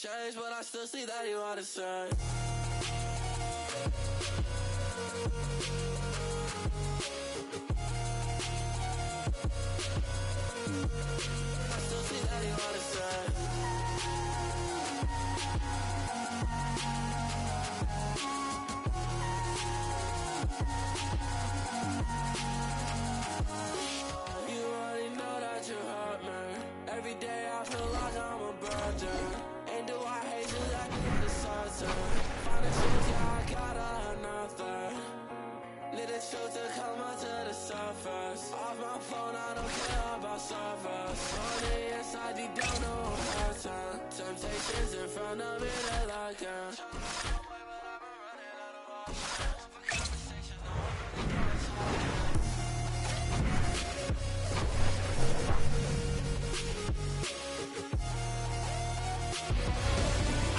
change, but I still see that you are the same. I still see that you are the same. You already know that you hurt me. Every day I feel like I'm a burden. Ain't do I hate you like you deserve. Find the truth, yeah, I got another. Let the truth to come out to the surface. Off my phone, I don't care about service. On the inside, you don't know what's hurting. Temptations in front of me, they like it.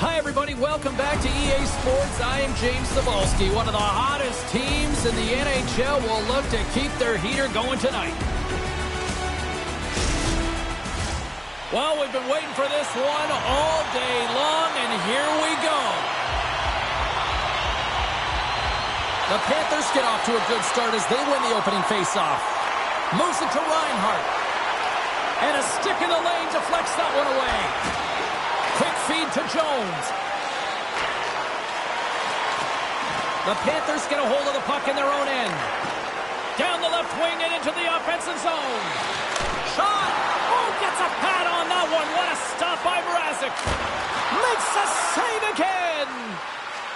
Hi, everybody. Welcome back to EA Sports. I am James Cebulski. One of the hottest teams in the NHL will look to keep their heater going tonight. Well, we've been waiting for this one all day long, and here we go. The Panthers get off to a good start as they win the opening faceoff. Moves it to Reinhart. And a stick in the lane deflects that one away. Quick feed to Jones. The Panthers get a hold of the puck in their own end. Down the left wing and into the offensive zone. Shot! Oh, gets a pad on that one. What a stop by Mrazek. Makes a save again.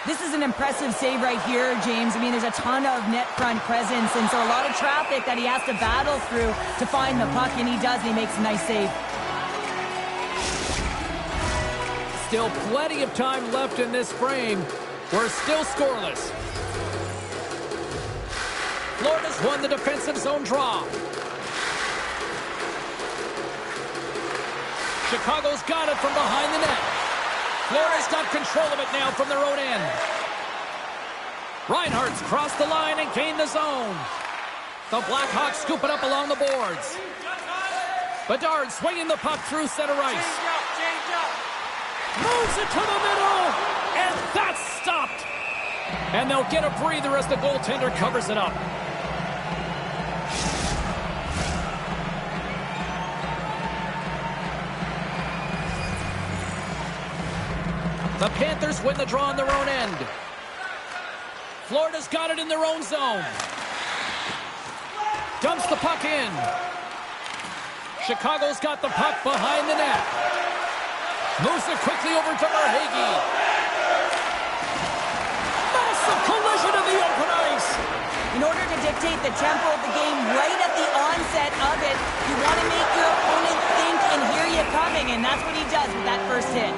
This is an impressive save right here, James. I mean, there's a ton of net front presence, and so a lot of traffic that he has to battle through to find the puck, and he does, and he makes a nice save. Still plenty of time left in this frame. We're still scoreless. Florida's won the defensive zone draw. Chicago's got it from behind the net. Florida's got control of it now from their own end. Reinhart's crossed the line and gained the zone. The Blackhawks scoop it up along the boards. Bedard swinging the puck through center ice. Moves it to the middle, and that's stopped. And they'll get a breather as the goaltender covers it up. The Panthers win the draw on their own end. Florida's got it in their own zone. Dumps the puck in. Chicago's got the puck behind the net. Moves it quickly over to Verhaeghe. Massive collision in the open ice. In order to dictate the tempo of the game right at the onset of it, you want to make your opponent think and hear you coming, and that's what he does with that first hit.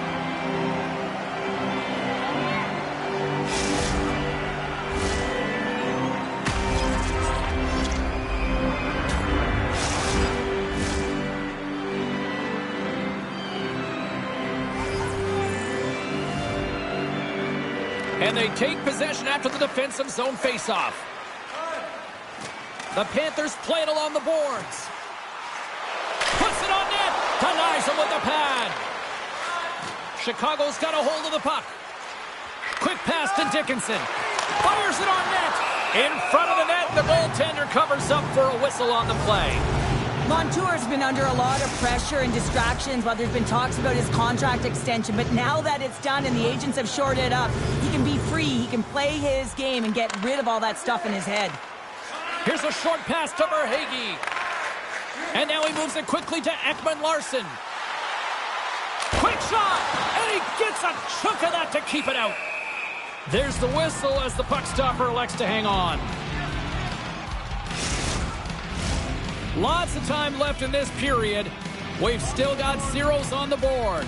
And they take possession after the defensive zone faceoff. The Panthers play it along the boards. Puts it on net. Denies him with the pad. Chicago's got a hold of the puck. Quick pass to Dickinson. Fires it on net. In front of the net, the goaltender covers up for a whistle on the play. Montour's been under a lot of pressure and distractions while there's been talks about his contract extension, but now that it's done and the agents have shorted it up, he can be free, he can play his game and get rid of all that stuff in his head. Here's a short pass to Verhaeghe. And now he moves it quickly to Ekman-Larsson. Quick shot! And he gets a chunk of that to keep it out. There's the whistle as the puck stopper elects to hang on. Lots of time left in this period. We've still got zeros on the board.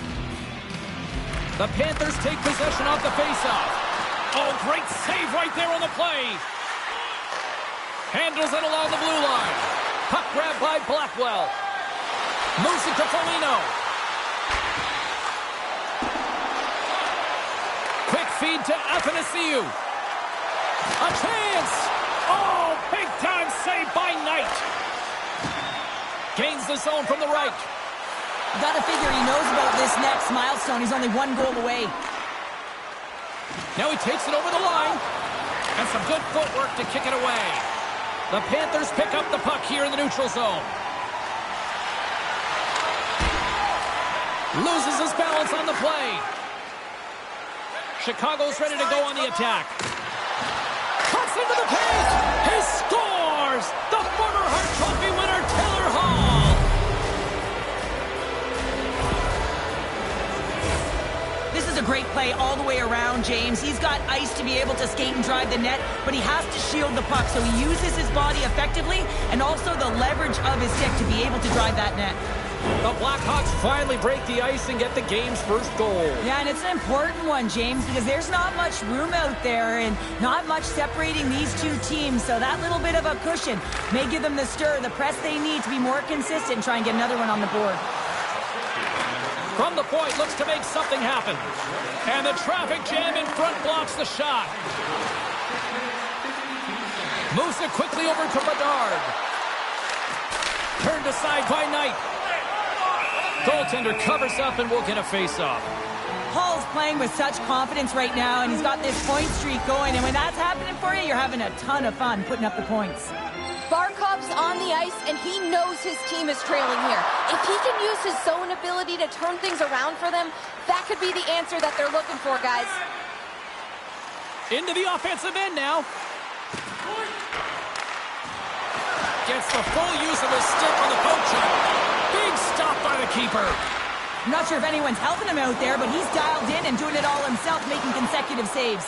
The Panthers take possession off the faceoff. Oh, great save right there on the play. Handles it along the blue line. Puck grabbed by Blackwell. Moves it to Foligno. Quick feed to Athanasiou. A chance. Oh, big time save by Knight. Gains the zone from the right. You gotta figure he knows about this next milestone. He's only 1 goal away. Now he takes it over the line. And some good footwork to kick it away. The Panthers pick up the puck here in the neutral zone. Loses his balance on the play. Chicago's ready to go on the attack. Cuts into the paint. He scores! The former Hart Trophy winner, Taylor Hall. This is a great play all the way around, James. He's got ice to be able to skate and drive the net, but he has to shield the puck, so he uses his body effectively and also the leverage of his stick to be able to drive that net. The Blackhawks finally break the ice and get the game's first goal. Yeah, and it's an important one, James, because there's not much room out there and not much separating these two teams, so that little bit of a cushion may give them the stir, the press they need to be more consistent and try and get another one on the board. From the point, looks to make something happen. And the traffic jam in front blocks the shot. Moves it quickly over to Bedard. Turned aside by Knight. Goaltender covers up and will get a face-off. Hall's playing with such confidence right now, and he's got this point streak going, and when that's happening for you, you're having a ton of fun putting up the points. Barkov's on the ice, and he knows his team is trailing here. If he can use his zone ability to turn things around for them, that could be the answer that they're looking for, guys. Into the offensive end now. Gets the full use of his stick on the poke check. Big stop by the keeper. I'm not sure if anyone's helping him out there, but he's dialed in and doing it all himself, making consecutive saves.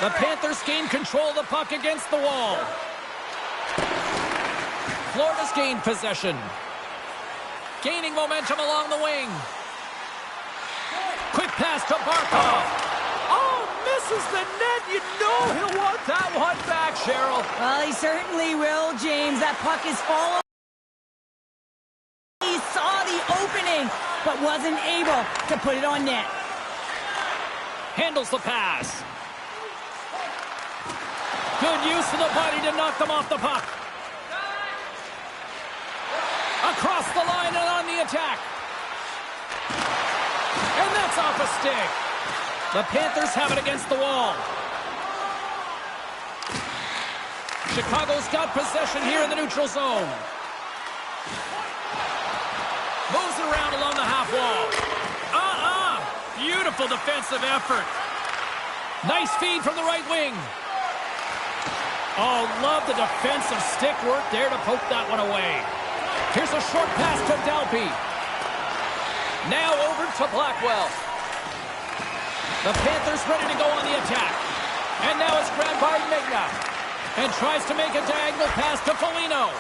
The Panthers gain control of the puck against the wall. Florida's gained possession. Gaining momentum along the wing. Quick pass to Barkov. Oh, misses the net. You know he'll want that one back, Cheryl. Well, he certainly will, James. That puck is following. He saw the opening, but wasn't able to put it on net. Handles the pass. Good use of the body to knock them off the puck. Across the line and on the attack. And that's off a stick. The Panthers have it against the wall. Chicago's got possession here in the neutral zone. Moves it around along the half wall. Beautiful defensive effort. Nice feed from the right wing. Oh, love the defensive stick work there to poke that one away. Here's a short pass to Dalby. Now over to Blackwell. The Panthers ready to go on the attack. And now it's grabbed by Megna. And tries to make a diagonal pass to Foligno.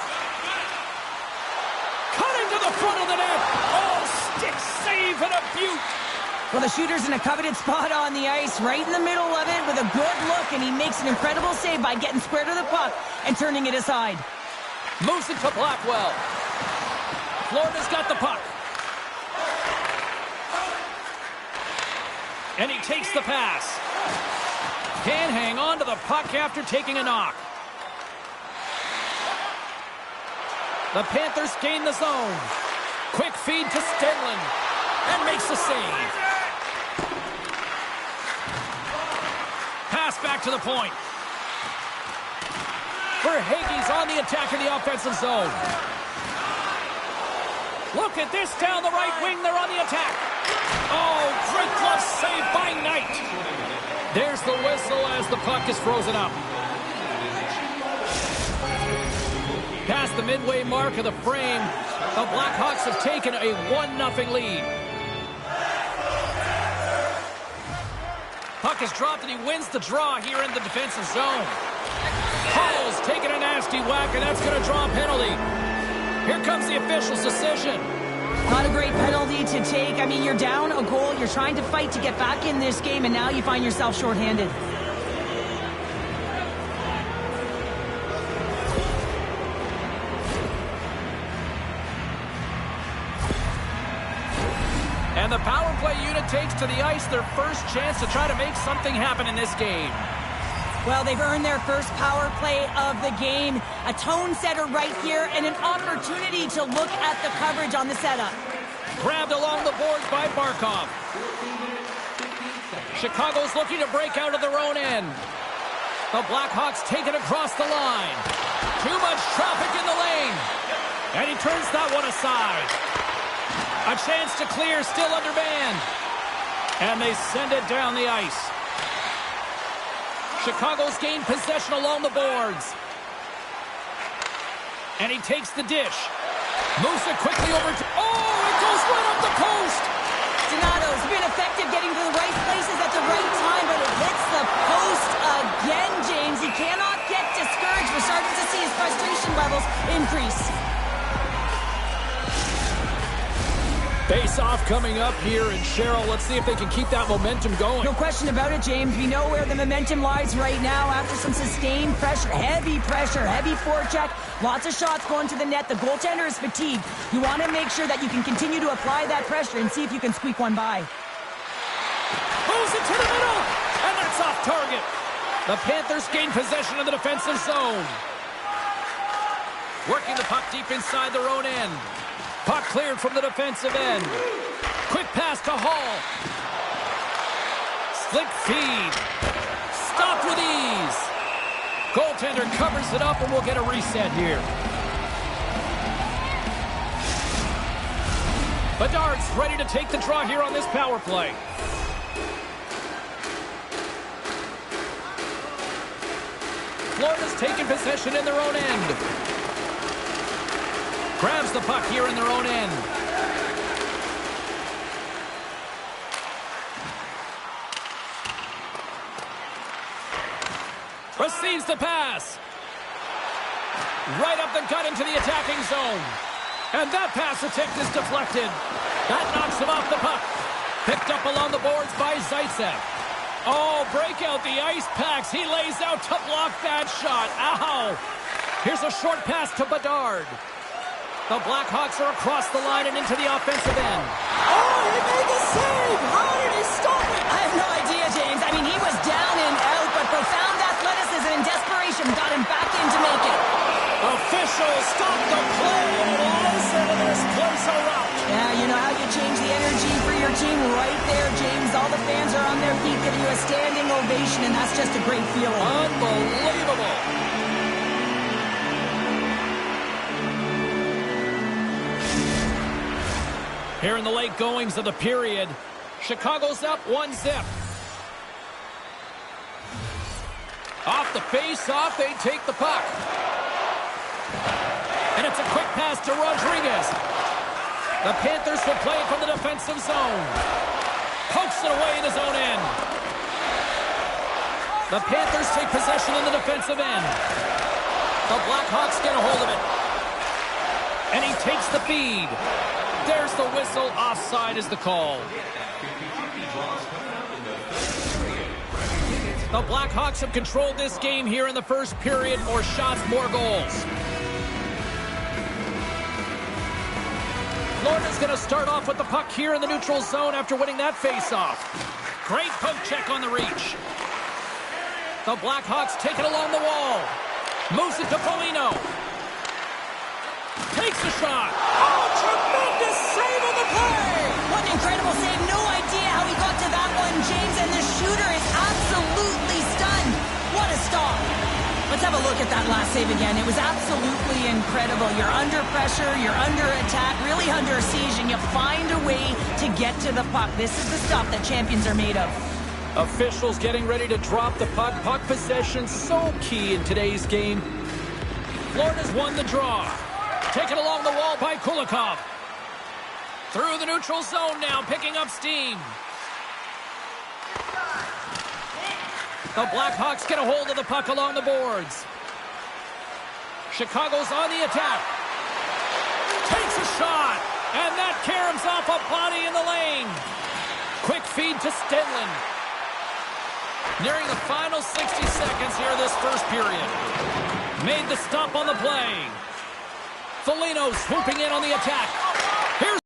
Cutting to the front of the net. Oh, stick save and a beaut. Well, the shooter's in a coveted spot on the ice, right in the middle of it with a good look, and he makes an incredible save by getting square to the puck and turning it aside. Moves it to Blackwell. Florida's got the puck. And he takes the pass. Can't hang on to the puck after taking a knock. The Panthers gain the zone. Quick feed to Stenlund. And makes the save. Pass back to the point. Verhaeghe's on the attack in the offensive zone. Look at this down the right wing. They're on the attack. Oh, great glove save by Knight. There's the whistle as the puck is frozen up. Past the midway mark of the frame, the Blackhawks have taken a 1-0 lead. Puck is dropped and he wins the draw here in the defensive zone. Hall's taking a nasty whack, and that's going to draw a penalty. Here comes the official's decision. Not a great penalty to take. I mean, you're down a goal. You're trying to fight to get back in this game, and now you find yourself shorthanded. And the power play unit takes to the ice their first chance to try to make something happen in this game. Well, they've earned their first power play of the game. A tone setter right here and an opportunity to look at the coverage on the setup. Grabbed along the boards by Barkov. Chicago's looking to break out of their own end. The Blackhawks take it across the line. Too much traffic in the lane. And he turns that one aside. A chance to clear, still under man. And they send it down the ice. Chicago's gained possession along the boards. And he takes the dish. Moves it quickly over to... Oh, it goes right up the post! Donato's been effective getting to the right places at the right time, but it hits the post again, James. He cannot get discouraged. We're starting to see his frustration levels increase. Face-off coming up here, and Cheryl, let's see if they can keep that momentum going. No question about it, James. We know where the momentum lies right now after some sustained pressure, heavy forecheck, lots of shots going to the net. The goaltender is fatigued. You want to make sure that you can continue to apply that pressure and see if you can squeak one by. Moves it to the middle, and that's off target. The Panthers gain possession of the defensive zone. Working the puck deep inside their own end. Puck cleared from the defensive end. Quick pass to Hall. Slick feed. Stopped with ease. Goaltender covers it up, and we'll get a reset here. Bedard's ready to take the draw here on this power play. Florida's taking possession in their own end. Grabs the puck here in their own end. Receives the pass. Right up the gut into the attacking zone. And that pass attempt is deflected. That knocks him off the puck. Picked up along the boards by Zaitsev. Oh, break out the ice packs. He lays out to block that shot. Ow! Here's a short pass to Bedard. The Blackhawks are across the line and into the offensive end. Oh, he made the save! How did he stop it? I have no idea, James. I mean, he was down and out, but profound athleticism and desperation got him back in to make it. Officials stop the play and listen to this place erupt. Yeah, you know how you change the energy for your team right there, James. All the fans are on their feet giving you a standing ovation, and that's just a great feeling. Unbelievable. Here in the late goings of the period, Chicago's up 1-0. Off the face-off, they take the puck. And it's a quick pass to Rodriguez. The Panthers will play it from the defensive zone. Pokes it away in his own end. The Panthers take possession in the defensive end. The Blackhawks get a hold of it. And he takes the feed. There's the whistle. Offside is the call. The Blackhawks have controlled this game here in the first period. More shots, more goals. Florida's going to start off with the puck here in the neutral zone after winning that faceoff. Great poke check on the reach. The Blackhawks take it along the wall. Moves it to Foligno. Takes a shot. Oh, tremendous save on the play. What an incredible save. No idea how he got to that one, James, and the shooter is absolutely stunned. What a stop. Let's have a look at that last save again. It was absolutely incredible. You're under pressure, you're under attack, really under siege, and you find a way to get to the puck. This is the stuff that champions are made of. Officials getting ready to drop the puck. Puck possession so key in today's game. Florida's won the draw. Taken along the wall by Kulikov. Through the neutral zone now, picking up steam. The Blackhawks get a hold of the puck along the boards. Chicago's on the attack. Takes a shot. And that caroms off a body in the lane. Quick feed to Stenlund. Nearing the final 60 seconds here this first period. Made the stop on the play. Foligno swooping in on the attack. Here's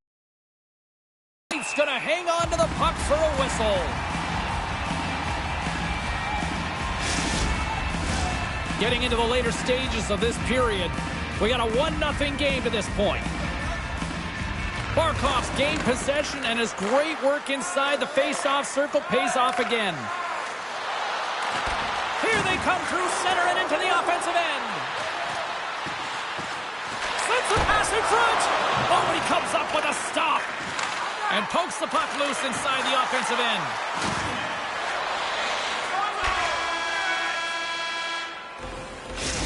going to hang on to the puck for a whistle. Getting into the later stages of this period, we got a 1-0 game to this point. Barkov's gained possession, and his great work inside the face-off circle pays off again. Here they come through center and into the offensive end. Sends the pass in front. Oh, but he comes up with a stop. And pokes the puck loose inside the offensive end.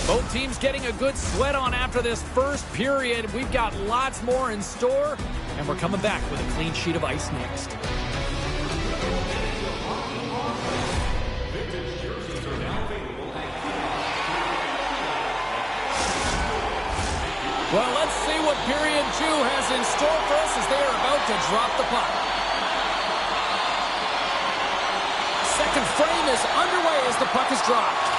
Both teams getting a good sweat on after this first period. We've got lots more in store, and we're coming back with a clean sheet of ice next. Well, let's see what period 2 has in store for us as they are about to drop the puck. Second frame is underway as the puck is dropped.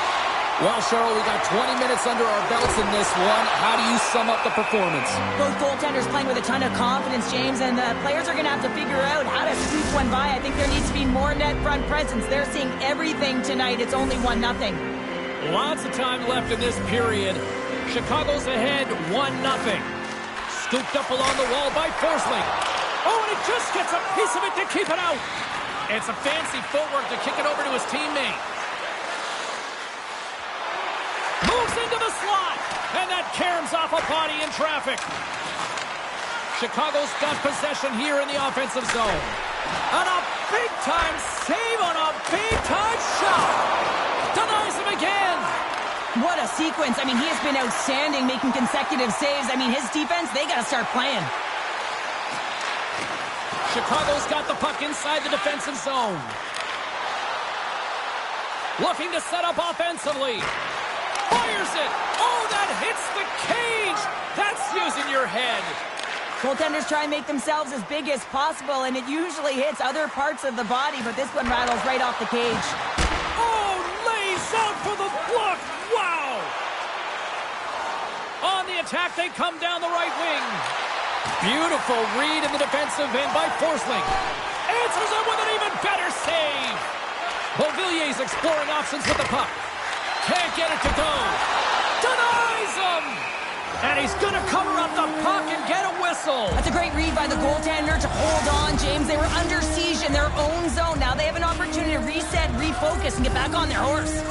Well, Cheryl, we got 20 minutes under our belts in this one. How do you sum up the performance? Both goaltenders playing with a ton of confidence, James, and the players are going to have to figure out how to sweep one by. I think there needs to be more net front presence. They're seeing everything tonight. It's only 1-0. Lots of time left in this period. Chicago's ahead 1-0. Scooped up along the wall by Forsling. Oh, and he just gets a piece of it to keep it out. It's a fancy footwork to kick it over to his teammate. Moves into the slot, and that caroms off a body in traffic. Chicago's got possession here in the offensive zone. And a big-time save on a big-time shot. Denies him again. What a sequence. I mean, he has been outstanding, making consecutive saves. I mean, his defense, they got to start playing. Chicago's got the puck inside the defensive zone. Looking to set up offensively. Fires it. Oh, that hits the cage. That's using your head. Goaltenders try and make themselves as big as possible, and it usually hits other parts of the body, but this one rattles right off the cage. Oh, lays out for the block. Wow. On the attack, they come down the right wing. Beautiful read in the defensive end by Forsling. Answers it with an even better save. Beauvillier's exploring options with the puck. Can't get it to go. Denies him. And he's going to cover up the puck and get a whistle. That's a great read by the goaltender to hold on, James. They were under siege in their own zone. Now they have an opportunity to reset, refocus, and get back on their horse.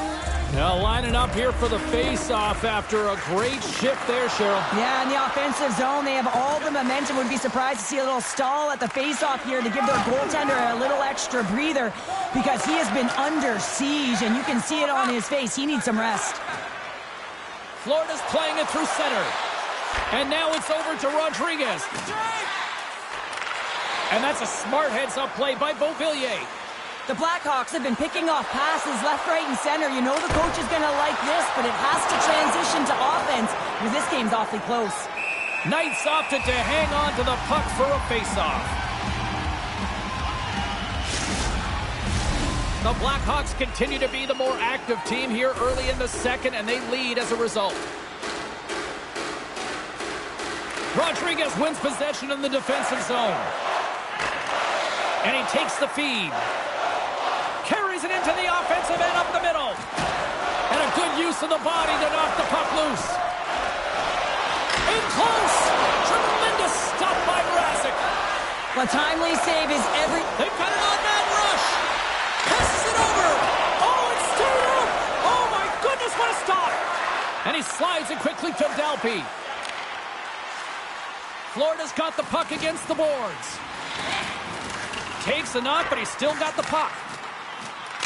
Now lining up here for the face-off after a great shift there, Cheryl. Yeah, in the offensive zone, they have all the momentum. Would be surprised to see a little stall at the face-off here to give their goaltender a little extra breather because he has been under siege, and you can see it on his face. He needs some rest. Florida's playing it through center. And now it's over to Rodriguez. And that's a smart heads-up play by Beauvillier. The Blackhawks have been picking off passes left, right, and center. You know the coach is going to like this, but it has to transition to offense because this game's awfully close. Knights opted to hang on to the puck for a face-off. The Blackhawks continue to be the more active team here early in the second, and they lead as a result. Rodriguez wins possession in the defensive zone. And he takes the feed. Carries it into the offensive end up the middle. And a good use of the body to knock the puck loose. In close. Tremendous stop by Mrazek. A timely save is every... They've got an on-man rush. Passes it over. Oh, it's stayed up. Oh, my goodness, what a stop. And he slides it quickly to Delpy. Florida's got the puck against the boards. Takes a knock, but he's still got the puck.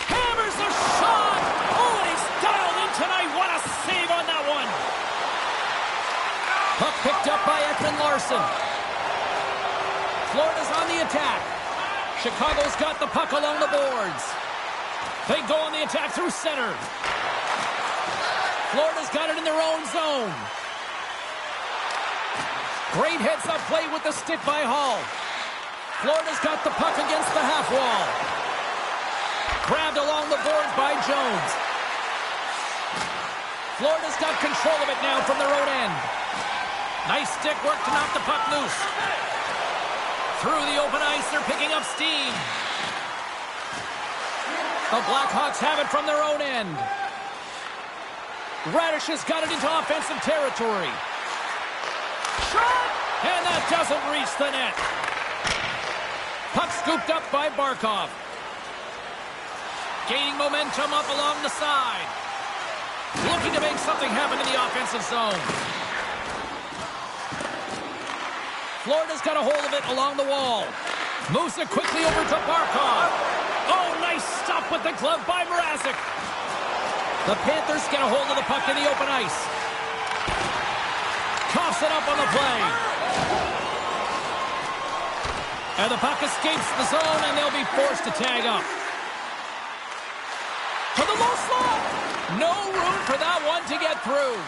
Hammers a shot! Oh, and he's dialed in tonight. What a save on that one! Puck picked up by Ekman-Larsson. Florida's on the attack. Chicago's got the puck along the boards. They go on the attack through center. Florida's got it in their own zone. Great heads-up play with the stick by Hall. Florida's got the puck against the half wall. Grabbed along the boards by Jones. Florida's got control of it now from their own end. Nice stick work to knock the puck loose. Through the open ice, they're picking up steam. The Blackhawks have it from their own end. Radish has got it into offensive territory. Shot! And that doesn't reach the net. Puck scooped up by Barkov. Gaining momentum up along the side. Looking to make something happen in the offensive zone. Florida's got a hold of it along the wall. Moves it quickly over to Barkov. Oh, nice stop with the glove by Mrazek. The Panthers get a hold of the puck in the open ice. Coughs it up on the play. And the puck escapes the zone, and they'll be forced to tag up. To the low slot. No room for that one to get through.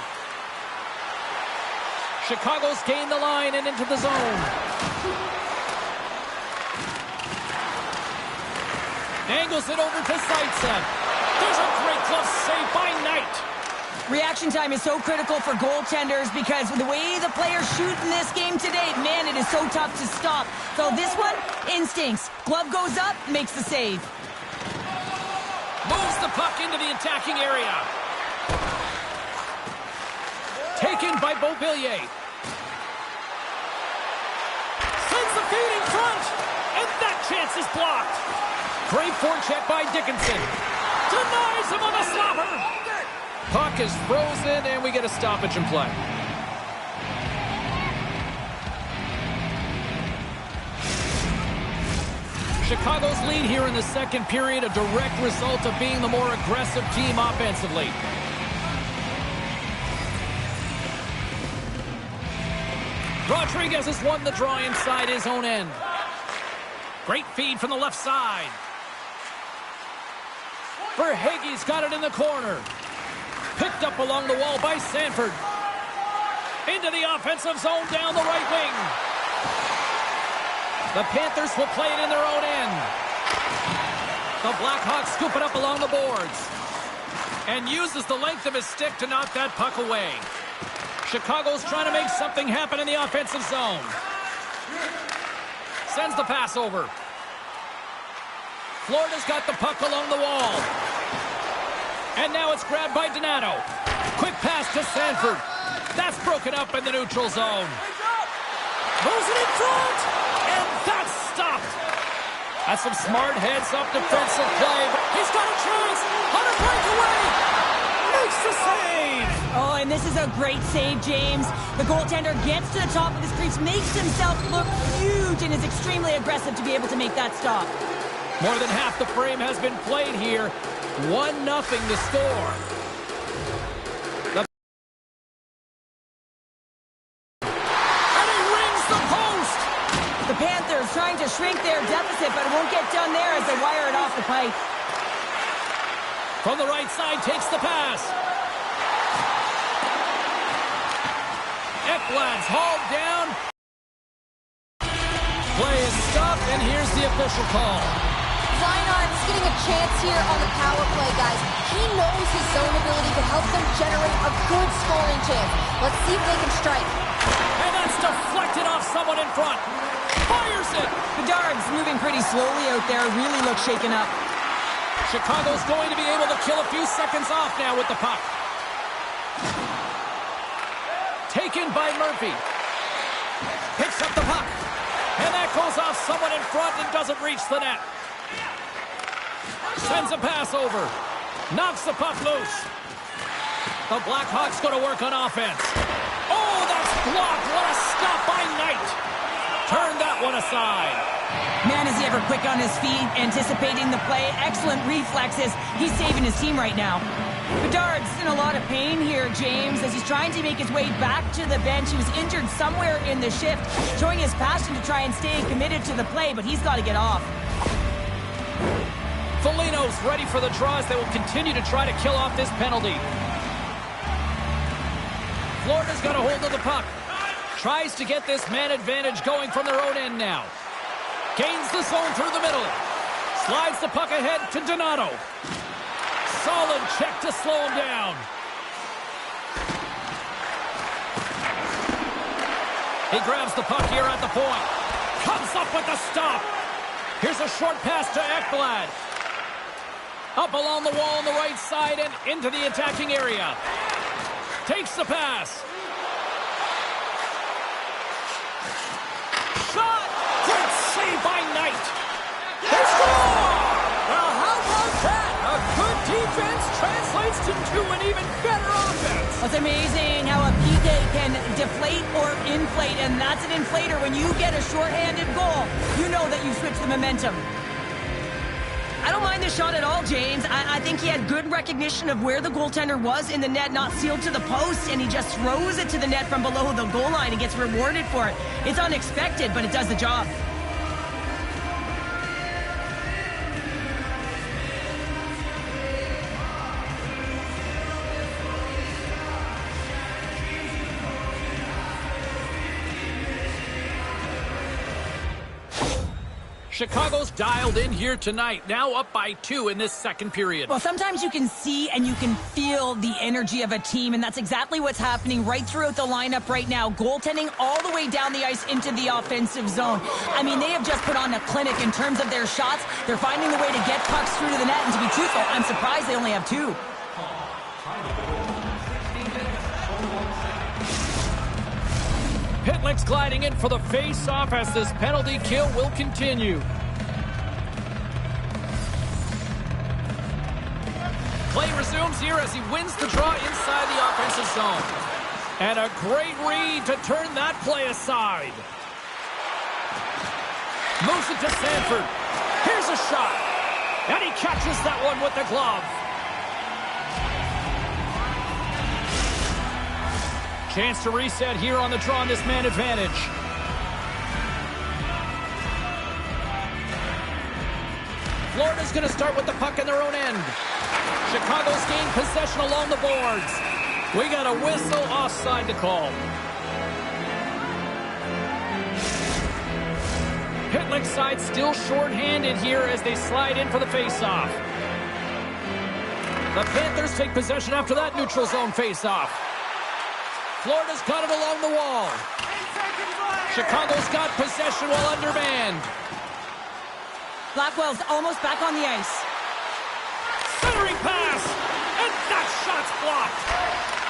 Chicago's gained the line and into the zone. Angles it over to Zaitsev. There's a great glove save by Knight. Reaction time is so critical for goaltenders because the way the players shoot in this game today, man, it is so tough to stop. So this one, instincts. Glove goes up, makes the save. Moves the puck into the attacking area. Taken by Beauvillier. Sends the feed in front. And that chance is blocked. Great forecheck by Dickinson. Denies him on the slapper. Puck is frozen, and we get a stoppage in play. Chicago's lead here in the second period, a direct result of being the more aggressive team offensively. Rodriguez has won the draw inside his own end. Great feed from the left side. Verhaeghe's got it in the corner. Picked up along the wall by Sanford. Into the offensive zone down the right wing. The Panthers will play it in their own end. The Blackhawks scoop it up along the boards. And uses the length of his stick to knock that puck away. Chicago's trying to make something happen in the offensive zone. Sends the pass over. Florida's got the puck along the wall. And now it's grabbed by Donato. Quick pass to Sanford. That's broken up in the neutral zone. Moves it in front. And that's stopped. That's some smart heads-up defensive play. He's got a chance on a breakaway. Makes the save. Oh, and this is a great save, James. The goaltender gets to the top of his crease, makes himself look huge, and is extremely aggressive to be able to make that stop. More than half the frame has been played here. 1-0 the score. And he rings the post. The Panthers trying to shrink their deficit, but it won't get done there as they wire it off the pipe. From the right side, takes the pass. Ekblad's hauled down. Play is stopped, and here's the official call. Reinhardt's getting a chance here on the power play, guys. He knows his zone ability to help them generate a good scoring chance. Let's see if they can strike. And that's deflected off someone in front. Fires it. Bedard's moving pretty slowly out there, really looks shaken up. Chicago's going to be able to kill a few seconds off now with the puck. Taken by Murphy. Picks up the puck. And that goes off someone in front and doesn't reach the net. Sends a pass over. Knocks the puck loose. The Blackhawks go to work on offense. Oh, that's blocked. What a stop by Knight. Turn that one aside. Man, is he ever quick on his feet, anticipating the play. Excellent reflexes. He's saving his team right now. Bedard's in a lot of pain here, James, as he's trying to make his way back to the bench. He was injured somewhere in the shift, showing his passion to try and stay committed to the play, but he's got to get off. Foligno's ready for the draw as they will continue to try to kill off this penalty. Florida's got a hold of the puck. Tries to get this man advantage going from their own end now. Gains the zone through the middle. Slides the puck ahead to Donato. Solid check to slow him down. He grabs the puck here at the point. Comes up with the stop. Here's a short pass to Ekblad. Up along the wall on the right side and into the attacking area. Takes the pass. Shot! Great save by Knight. They score! Well, how about that? A good defense translates into an even better offense. It's amazing how a PK can deflate or inflate, and that's an inflator. When you get a shorthanded goal, you know that you switch the momentum. I don't mind the shot at all, James. I think he had good recognition of where the goaltender was in the net, not sealed to the post, and he just throws it to the net from below the goal line and gets rewarded for it. It's unexpected, but it does the job. Chicago's dialed in here tonight, now up by 2 in this second period. Well, sometimes you can see and you can feel the energy of a team, and that's exactly what's happening right throughout the lineup right now. Goaltending all the way down the ice into the offensive zone. I mean, they have just put on a clinic in terms of their shots. They're finding the way to get pucks through to the net, and to be truthful, I'm surprised they only have 2. Pitlick's gliding in for the face-off as this penalty kill will continue. Play resumes here as he wins the draw inside the offensive zone. And a great read to turn that play aside. Moves it to Sanford. Here's a shot. And he catches that one with the glove. Chance to reset here on the draw on this man advantage. Florida's going to start with the puck in their own end. Chicago's gained possession along the boards. We got a whistle offside to call. Pitlick's side still shorthanded here as they slide in for the faceoff. The Panthers take possession after that neutral zone faceoff. Florida's got it along the wall. Chicago's got possession while undermanned. Blackwell's almost back on the ice. Centering pass, and that shot's blocked.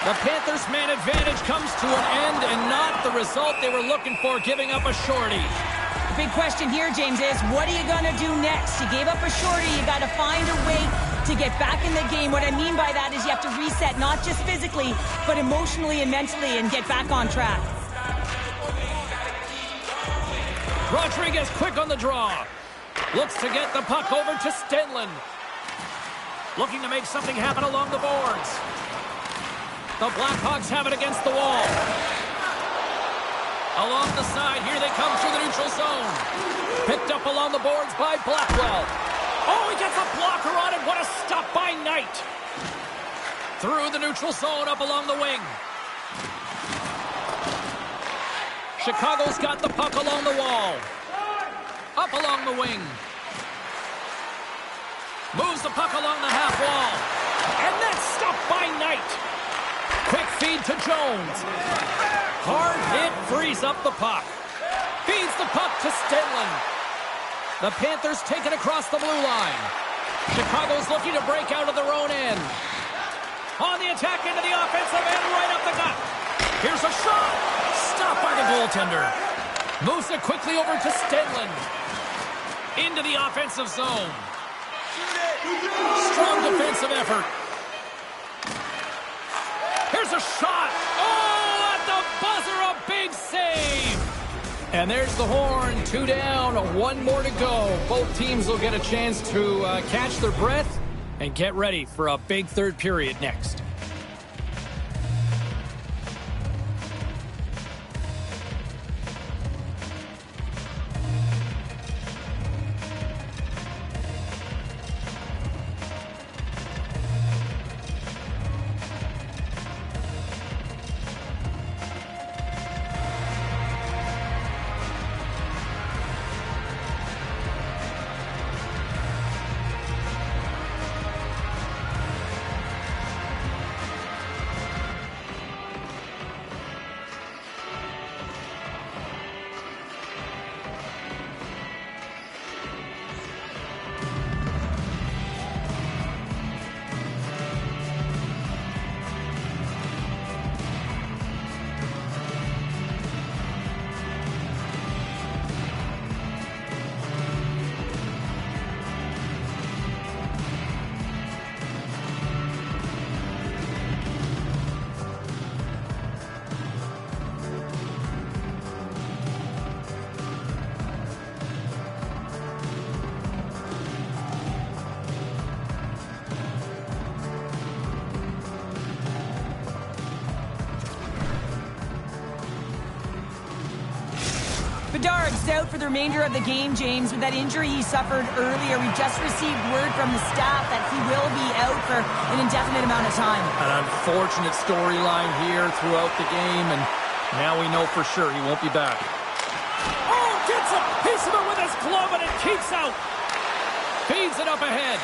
The Panthers' man advantage comes to an end, and not the result they were looking for, giving up a shorty. The big question here, James, is what are you going to do next? You gave up a shorty, you got to find a way to get back in the game. What I mean by that is you have to reset, not just physically, but emotionally and mentally, and get back on track. Rodriguez quick on the draw. Looks to get the puck over to Stenlund. Looking to make something happen along the boards. The Blackhawks have it against the wall. Along the side, here they come through the neutral zone. Picked up along the boards by Blackwell. Oh, he gets a blocker on it. What a stop by Knight. Through the neutral zone, up along the wing. Chicago's got the puck along the wall. Up along the wing. Moves the puck along the half wall. And that's stopped by Knight. Quick feed to Jones. Hard hit frees up the puck. Feeds the puck to Stenlund. The Panthers take it across the blue line. Chicago's looking to break out of their own end. On the attack into the offensive end, right up the gut. Here's a shot. Stopped by the goaltender. Moves it quickly over to Stenlund. Into the offensive zone. Strong defensive effort. Here's a shot. Oh, at the buzzer, a big save. And there's the horn. 2 down, 1 more to go. Both teams will get a chance to catch their breath and get ready for a big third period next. Bedard's out for the remainder of the game, James, with that injury he suffered earlier. We've just received word from the staff that he will be out for an indefinite amount of time. An unfortunate storyline here throughout the game, and now we know for sure he won't be back. Oh, gets a piece of it with his glove, and it keeps out. Feeds it up ahead.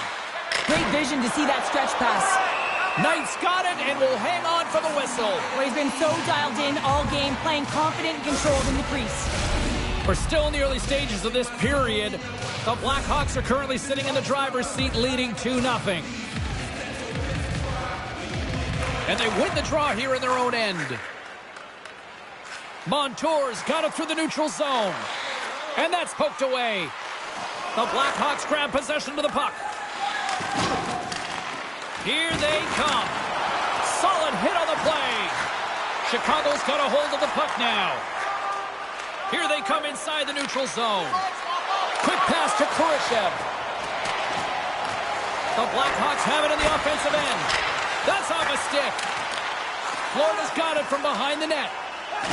Great vision to see that stretch pass. Knight's got it and will hang on for the whistle. Well, he's been so dialed in all game, playing confident and controlled in the crease. We're still in the early stages of this period. The Blackhawks are currently sitting in the driver's seat, leading 2-0. And they win the draw here in their own end. Montour's got it through the neutral zone. And that's poked away. The Blackhawks grab possession to the puck. Here they come. Solid hit on the play. Chicago's got a hold of the puck now. Here they come inside the neutral zone. Quick pass to Cashapp. The Blackhawks have it in the offensive end. That's off a stick. Florida's got it from behind the net.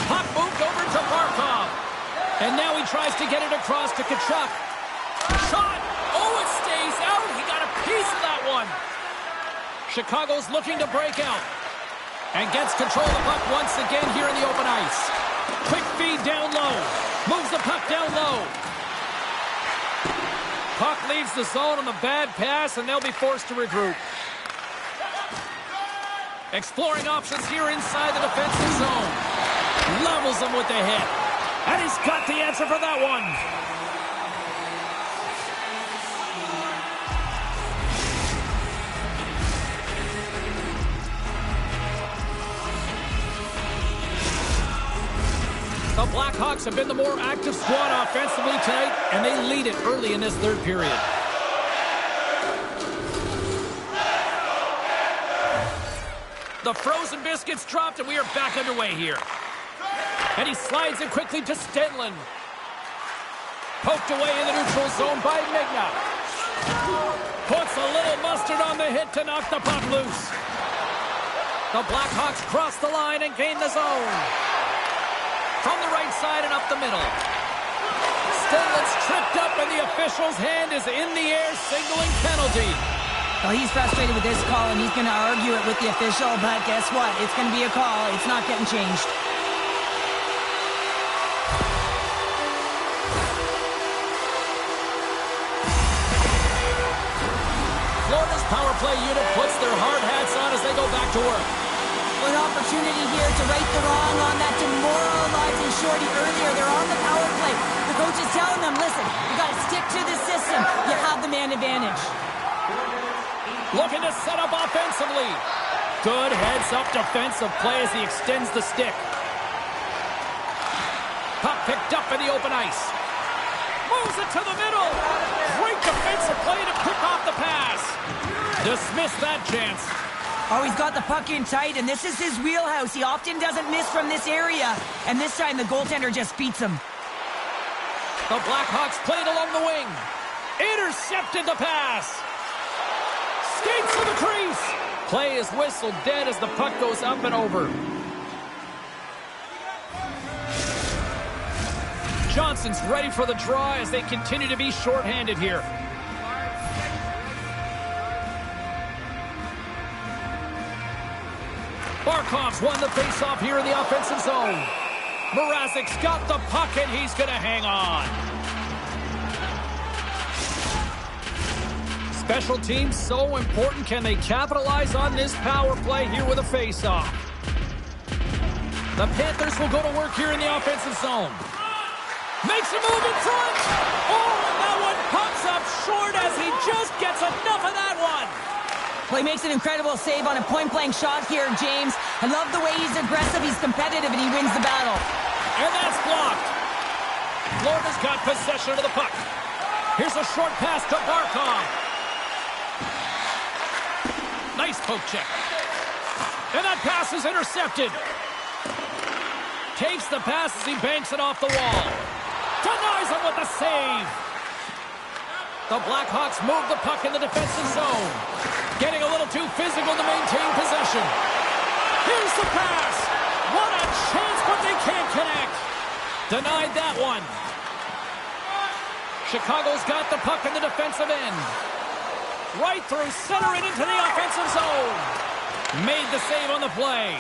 Puck moved over to Barkov. And now he tries to get it across to Cashapp. Shot. Oh, it stays out. He got a piece of that one. Chicago's looking to break out and gets control of the puck once again here in the open ice. Quick feed down low. Moves the puck down low. Puck leaves the zone on the bad pass, and they'll be forced to regroup. Exploring options here inside the defensive zone. Levels them with the hit. And he's got the answer for that one. The Blackhawks have been the more active squad offensively tonight, and they lead it early in this third period. The frozen biscuits dropped, and we are back underway here. And he slides it quickly to Stenlund. Poked away in the neutral zone by Migna. Puts a little mustard on the hit to knock the puck loose. The Blackhawks cross the line and gain the zone. From the right side and up the middle. Stenlund's tripped up, and the official's hand is in the air, signaling penalty. Well, he's frustrated with this call, and he's going to argue it with the official, but guess what? It's going to be a call. It's not getting changed. Florida's power play unit puts their hard hats on as they go back to work. An opportunity here to right the wrong on that demoralizing shorty earlier. They're on the power play. The coach is telling them, listen, you got to stick to the system. You have the man advantage. Looking to set up offensively. Good heads-up defensive play as he extends the stick. Puck picked up in the open ice. Moves it to the middle. Great defensive play to pick off the pass. Dismiss that chance. Oh, he's got the puck in tight, and this is his wheelhouse. He often doesn't miss from this area, and this time the goaltender just beats him. The Blackhawks played along the wing. Intercepted the pass. Skates to the crease. Play is whistled dead as the puck goes up and over. Johnson's ready for the draw as they continue to be shorthanded here. Barkov's won the faceoff here in the offensive zone. Mrazek's got the puck, and he's going to hang on. Special teams so important. Can they capitalize on this power play here with a faceoff? The Panthers will go to work here in the offensive zone. Makes a move in front. Oh, and that one pops up short as he just gets enough of that one. Well, he makes an incredible save on a point-blank shot here, James. I love the way he's aggressive, he's competitive, and he wins the battle. And that's blocked. Florida's got possession of the puck. Here's a short pass to Barkov. Nice poke check. And that pass is intercepted. Takes the pass as he banks it off the wall. Denies him with the save. The Blackhawks move the puck in the defensive zone. Getting a little too physical to maintain possession. Here's the pass. What a chance, but they can't connect. Denied that one. Chicago's got the puck in the defensive end. Right through center and into the offensive zone. Made the save on the play.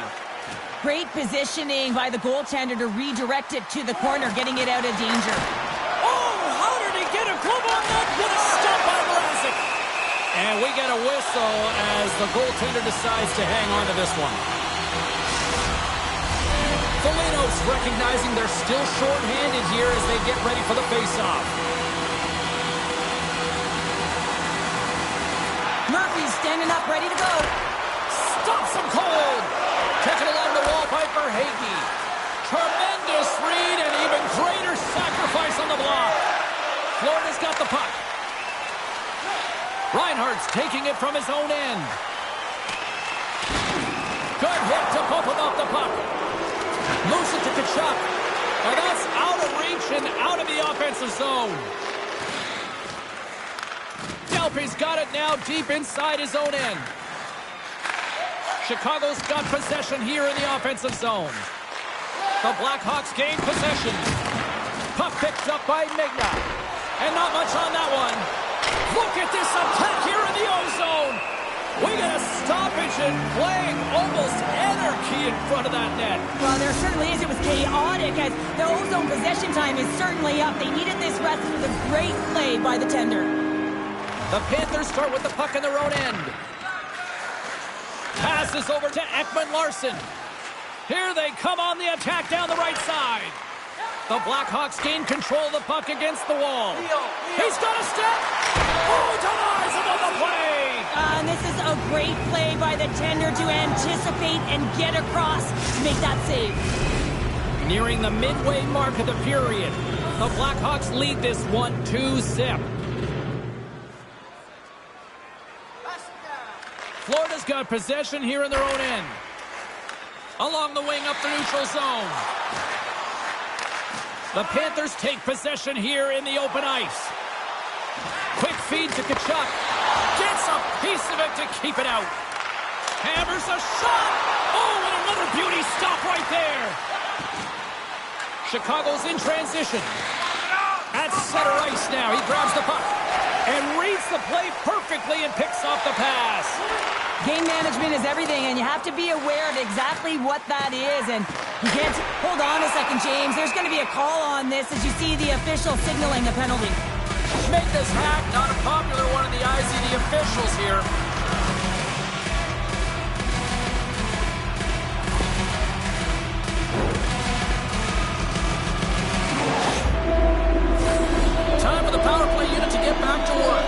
Great positioning by the goaltender to redirect it to the corner, getting it out of danger. Oh, how did he get a glove on that? What a stop by Mrazek. And we get a whistle as the goaltender decides to hang on to this one. Foligno's recognizing they're still short-handed here as they get ready for the face-off. Murphy's standing up, ready to go. Stops him cold. Taken along the wall by Verhaeghe. Tremendous read and even greater sacrifice on the block. Florida's got the puck. Reinhardt's taking it from his own end. Good hit to bump him off the puck. Moves it to Cashapp. And that's out of reach and out of the offensive zone. Delpy's got it now deep inside his own end. Chicago's got possession here in the offensive zone. The Blackhawks gain possession. Puck picked up by Megna. And not much on that one. Look at this attack here in the O-zone. We got a stoppage and playing almost anarchy in front of that net. Well, there certainly is. It was chaotic as the O-zone possession time is certainly up. They needed this rest. It was a great play by the tender. The Panthers start with the puck in their own end. Passes over to Ekman-Larsson. Here they come on the attack down the right side. The Blackhawks gain control of the puck against the wall. He's got a step. Oh, denies him on the play. And this is a great play by the tender to anticipate and get across to make that save. Nearing the midway mark of the period, the Blackhawks lead this 1-2 zip. Florida's got possession here in their own end. Along the wing up the neutral zone. The Panthers take possession here in the open ice. Quick feed to Cashapp. Gets a piece of it to keep it out. Hammers a shot. Oh, and another beauty stop right there. Chicago's in transition. At center ice now. He grabs the puck and reads the play perfectly and picks off the pass. Game management is everything, and you have to be aware of exactly what that is. And you can't... Hold on a second, James. There's going to be a call on this as you see the official signaling a penalty. Make this hack not a popular one in the eyes of the officials here. Time for the power play unit to get back to work.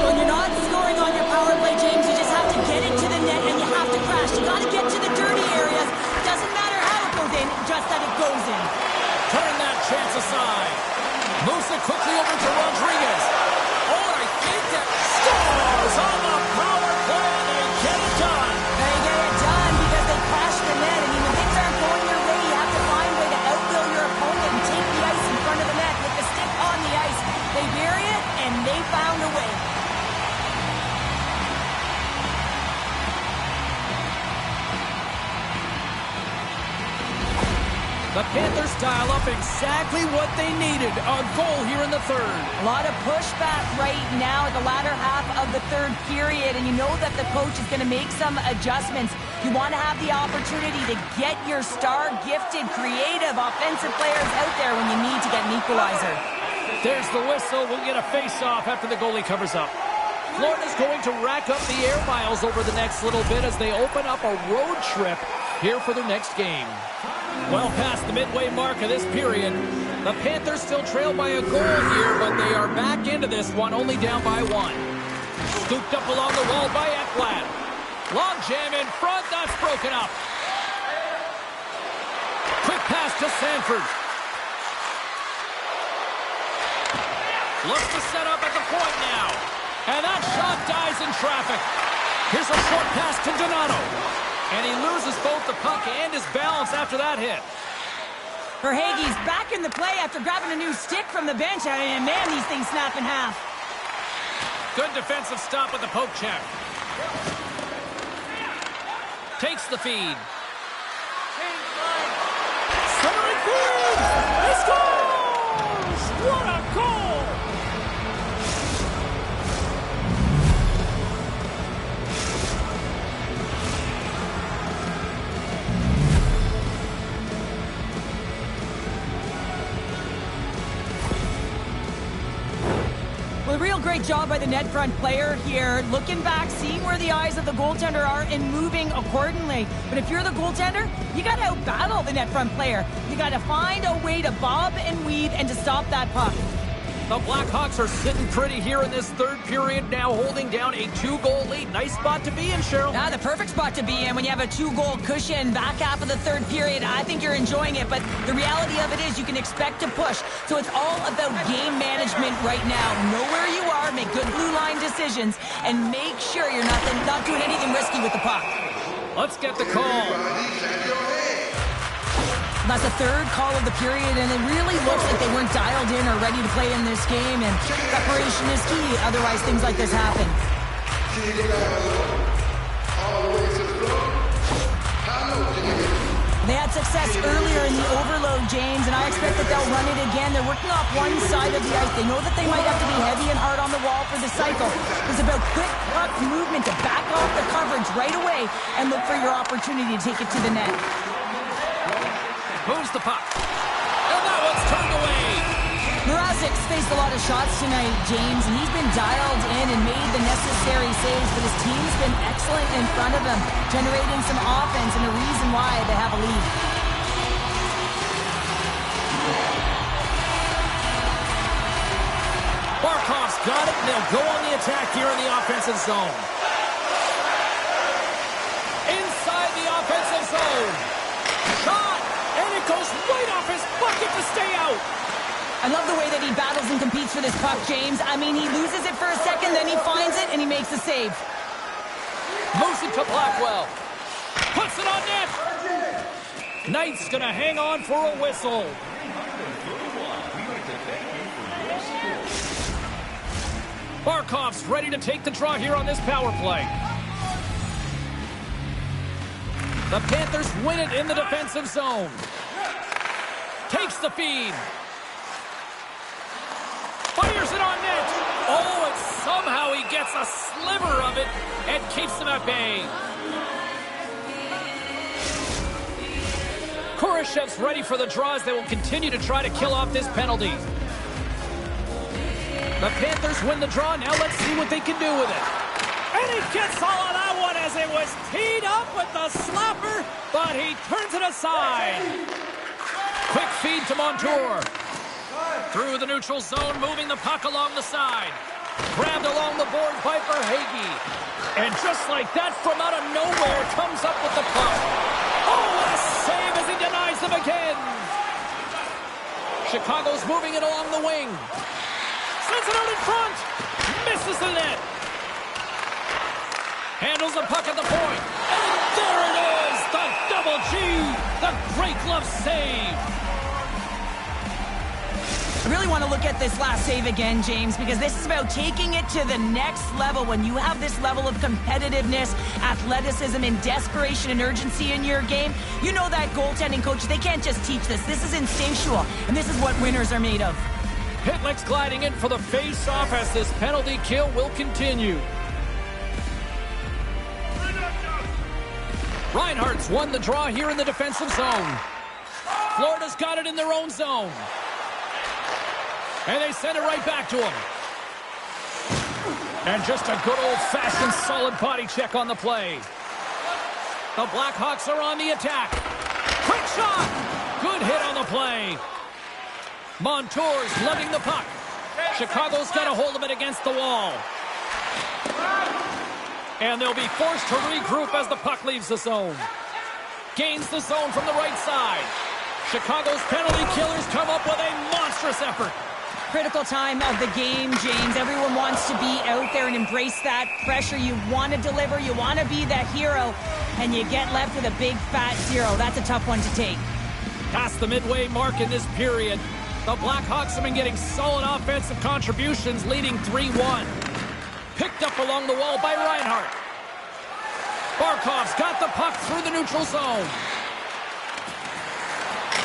When you're not scoring on your power play, James, you just have to get it to the net and you have to crash. You got to get to the dirty areas. Doesn't matter how it goes in, just that it goes in. Turn that chance aside. Moves it quickly over to Rodriguez. Oh, and I think that scores on the power play. They get it done. They get it done because they crash the net. And when things aren't going your way, you have to find a way to outbill your opponent and take the ice in front of the net with the stick on the ice. They bury it, and they found a way. The Panthers dial up exactly what they needed. A goal here in the third. A lot of pushback right now at the latter half of the third period, and you know that the coach is going to make some adjustments. You want to have the opportunity to get your star, gifted, creative, offensive players out there when you need to get an equalizer. There's the whistle. We'll get a face-off after the goalie covers up. Florida's going to rack up the air miles over the next little bit as they open up a road trip here for their next game. Well past the midway mark of this period, the Panthers still trail by a goal here, but they are back into this one, only down by one. Scooped up along the wall by Ekblad. Long jam in front, that's broken up. Quick pass to Sanford. Looks to set up at the point now. And that shot dies in traffic. Here's a short pass to Donato. And he loses both the puck and his balance after that hit. Verhaeghe's back in the play after grabbing a new stick from the bench. And man, these things snap in half. Good defensive stop with the poke check. Takes the feed. Centering feed! He scores! What a goal! real great job by the net front player here, looking back, seeing where the eyes of the goaltender are, and moving accordingly. But if you're the goaltender, you got to outbattle the net front player. You got to find a way to bob and weave and to stop that puck. The Blackhawks are sitting pretty here in this third period now, holding down a 2-goal lead. Nice spot to be in, Cheryl. The perfect spot to be in when you have a 2-goal cushion back half of the third period. I think you're enjoying it, but the reality of it is you can expect to push. So it's all about game management right now. Know where you are, make good blue line decisions, and make sure you're not doing anything risky with the puck. Let's get the call. That's the third call of the period, and it really looks like they weren't dialed in or ready to play in this game, and preparation is key. Otherwise, things like this happen. They had success earlier in the overload, James, and I expect that they'll run it again. They're working off one side of the ice. They know that they might have to be heavy and hard on the wall for the cycle. It's about quick puck movement to back off the coverage right away and look for your opportunity to take it to the net. Moves the puck. And that one's turned away. Mrazek's faced a lot of shots tonight, James, and he's been dialed in and made the necessary saves, but his team's been excellent in front of him, generating some offense and a reason why they have a lead. Barkov's got it, and they'll go on the attack here in the offensive zone. Inside the offensive zone. Shot! And it goes right off his bucket to stay out. I love the way that he battles and competes for this puck, James. I mean, he loses it for a second, then he finds it, and he makes a save. Moves it to Blackwell. Puts it on net. Knight's going to hang on for a whistle. Barkov's ready to take the draw here on this power play. The Panthers win it in the defensive zone. Takes the feed. Fires it on net. Oh, and somehow he gets a sliver of it and keeps them at bay. Kurashev's ready for the draws. They will continue to try to kill off this penalty. The Panthers win the draw. Now let's see what they can do with it. And he gets all of that one as it was teed up with the slapper, but he turns it aside. Quick feed to Montour. Through the neutral zone, moving the puck along the side. Grabbed along the boards by Verhaeghe. And just like that, from out of nowhere, comes up with the puck. Oh, what a save as he denies them again. Chicago's moving it along the wing. Sends it out in front. Misses the net. Handles the puck at the point. And there it is! The double G! The great glove save! I really want to look at this last save again, James, because this is about taking it to the next level. When you have this level of competitiveness, athleticism, and desperation and urgency in your game, you know that goaltending coaches, they can't just teach this. This is instinctual, and this is what winners are made of. Pitlick's gliding in for the face-off as this penalty kill will continue. Reinhardt's won the draw here in the defensive zone. Florida's got it in their own zone. And they send it right back to him. And just a good old-fashioned solid body check on the play. The Blackhawks are on the attack. Quick shot! Good hit on the play. Montour's lugging the puck. Chicago's got a hold of it against the wall. And they'll be forced to regroup as the puck leaves the zone. Gains the zone from the right side. Chicago's penalty killers come up with a monstrous effort. Critical time of the game, James. Everyone wants to be out there and embrace that pressure. You want to deliver. You want to be that hero. And you get left with a big, fat zero. That's a tough one to take. Past the midway mark in this period, the Blackhawks have been getting solid offensive contributions, leading 3-1. Picked up along the wall by Reinhardt. Barkov's got the puck through the neutral zone.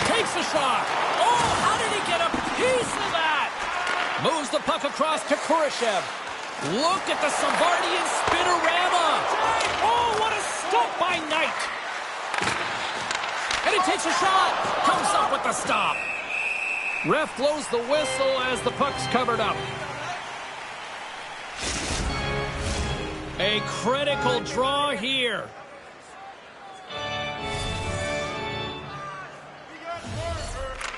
Takes a shot. Oh, how did he get a piece of that? Moves the puck across to Kurashev. Look at the Savardian spinorama. Oh, what a stop by Knight. And he takes a shot. Comes up with the stop. Ref blows the whistle as the puck's covered up. A critical draw here.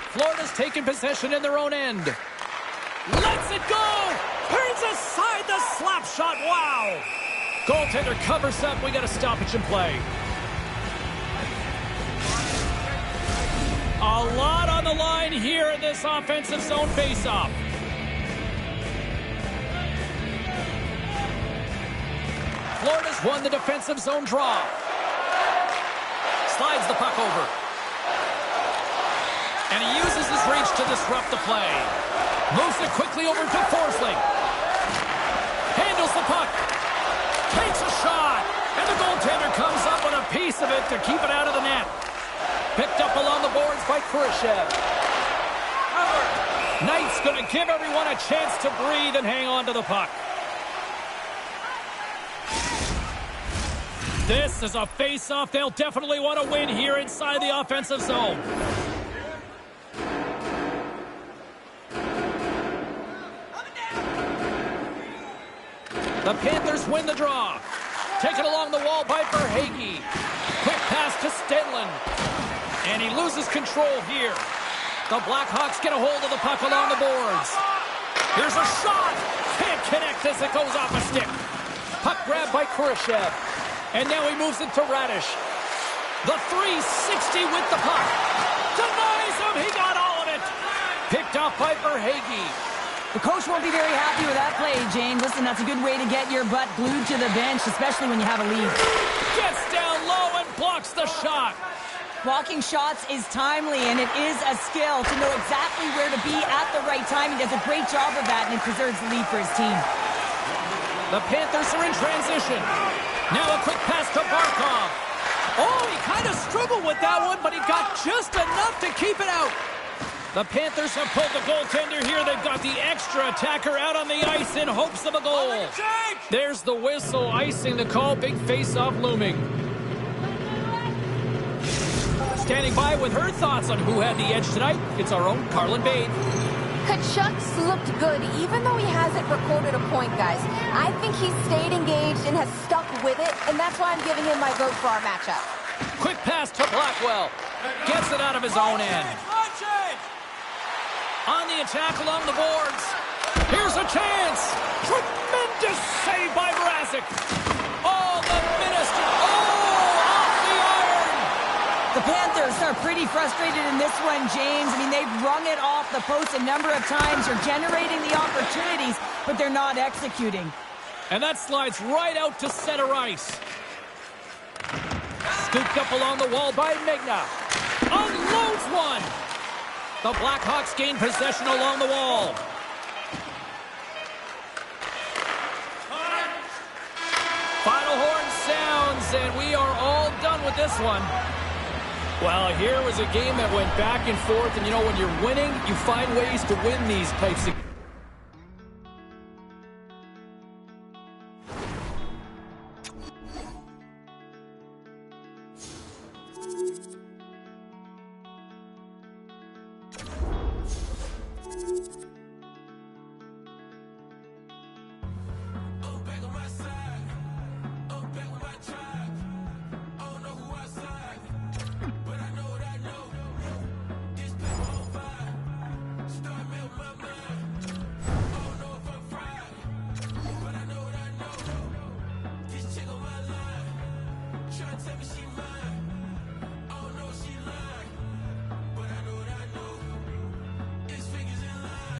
Florida's taken possession in their own end. Lets it go! Turns aside the slap shot. Wow! Goaltender covers up. We got a stoppage in play. A lot on the line here in this offensive zone faceoff. Florida's won the defensive zone draw. Slides the puck over. And he uses his reach to disrupt the play. Moves it quickly over to Forsling. Handles the puck. Takes a shot. And the goaltender comes up with a piece of it to keep it out of the net. Picked up along the boards by Cashapp. Knight's going to give everyone a chance to breathe and hang on to the puck. This is a face-off they'll definitely want to win here inside the offensive zone. The Panthers win the draw. Taken along the wall by Verhaeghe. Quick pass to Stenlund. And he loses control here. The Blackhawks get a hold of the puck along the boards. Here's a shot. Can't connect as it goes off a stick. Puck grabbed by Cashapp. And now he moves it to Radish. The 360 with the puck. Denies him. He got all of it. Picked off by Verhaeghe. The coach won't be very happy with that play, James. Listen, that's a good way to get your butt glued to the bench, especially when you have a lead. Gets down low and blocks the shot. Blocking shots is timely, and it is a skill to know exactly where to be at the right time. He does a great job of that, and it preserves the lead for his team. The Panthers are in transition. Now a quick pass to Barkov. Oh, he kind of struggled with that one, but he got just enough to keep it out. The Panthers have pulled the goaltender here. They've got the extra attacker out on the ice in hopes of a goal. There's the whistle, icing the call. Big face-off looming. Standing by with her thoughts on who had the edge tonight, it's our own Carlin Bade. Tkachuk's looked good, even though he hasn't recorded a point, guys. I think he's stayed engaged and has stuck with it, and that's why I'm giving him my vote for our matchup. Quick pass to Blackwell. Gets it out of his own end. On the attack along the boards. Here's a chance. Tremendous save by Mrazek. Oh, the minister. Oh, off the iron. The Panthers are pretty frustrated in this one, James. I mean, they've rung it off the post a number of times. They're generating the opportunities, but they're not executing. And that slides right out to center ice. Scooped up along the wall by Megna. Unloads one. The Blackhawks gain possession along the wall. Final horn sounds, and we are all done with this one. Well, here was a game that went back and forth, and you know, when you're winning, you find ways to win these types of games. Tryna tell me she mine.